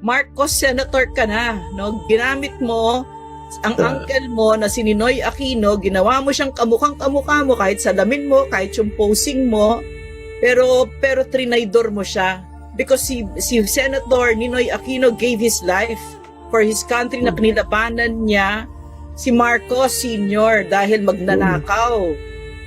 Marcos senator ka na, no? Ginamit mo ang uncle mo na si Ninoy Aquino, ginawa mo siyang kamukhang-kamukha mo kahit salamin mo, kahit yung posing mo, pero trinaydor mo siya because si Senator Ninoy Aquino gave his life for his country na kinilabanan niya si Marcos Sr. dahil magnanakaw.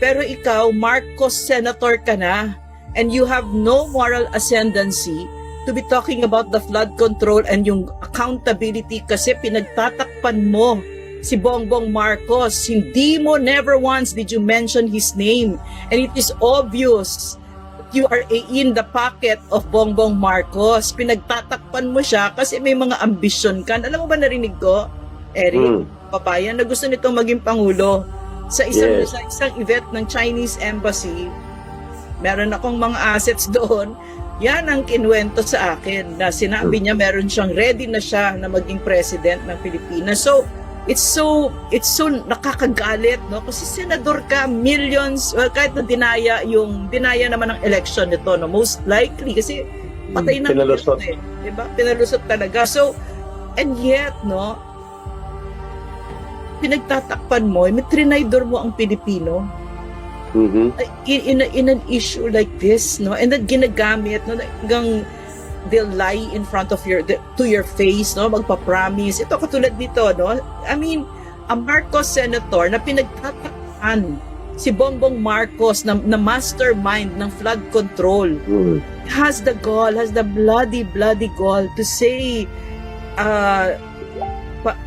Pero ikaw, Marcos senator ka na, and you have no moral ascendancy to be talking about the flood control and yung accountability kasi pinagtatakpan mo si Bongbong Marcos. Hindi mo, never once did you mention his name. And it is obvious that you are in the pocket of Bongbong Marcos. Pinagtatakpan mo siya kasi may mga ambisyon ka. Alam mo ba narinig ko, Eric, papayan, na gusto nitong maging Pangulo. Sa isang event ng Chinese Embassy, meron akong mga assets doon. Yan ang kinuwento sa akin na sinabi niya meron siyang ready na siya na maging president ng Pilipinas. So it's so nakakagalit, no? Kasi senador ka, millions, well, kahit na dinaya naman ng election nito, no? Most likely kasi patay na pinalusot. Diba? Pinalusot talaga. So, and yet, no, pinagtatakpan mo, may trinaydor mo ang Pilipino. In an issue like this, no, and then ginagamit, no, hanggang they'll lie in front of to your face, no, magpa-promise. Ito katulad nito, no. I mean, a Marcos senator na pinagtatakpan si Bongbong Marcos na mastermind ng flood control has the bloody gall to say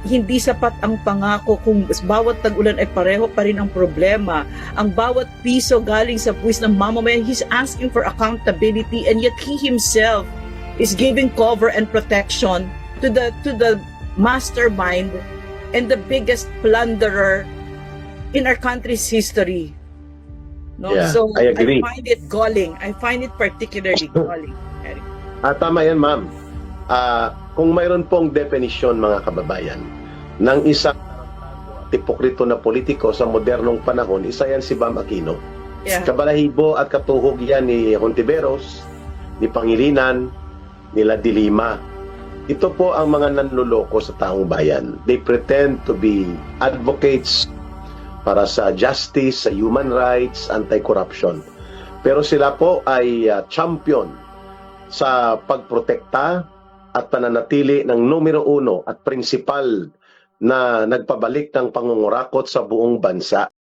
hindi sapat ang pangako kung bawat tag-ulan ay pareho pa rin ang problema. Ang bawat piso galing sa buwis ng mamamayan, he's asking for accountability, and yet he himself is giving cover and protection to the mastermind and the biggest plunderer in our country's history. No? Yeah, So I agree. find it galling. I find it particularly galling. Eric. Tama yan, ma'am. Kung mayroon pong definisyon, mga kababayan, ng isang hipokrito na politiko sa modernong panahon, isa yan si Bam Aquino. Yeah. Kabalahibo at katuhog yan ni Hontiveros, ni Pangilinan, nila Dilima. Ito po ang mga nanluloko sa taong bayan. They pretend to be advocates para sa justice, sa human rights, anti-corruption. Pero sila po ay champion sa pagprotekta at pananatili ng numero 1 at prinsipal na nagpabalik ng pangungurakot sa buong bansa.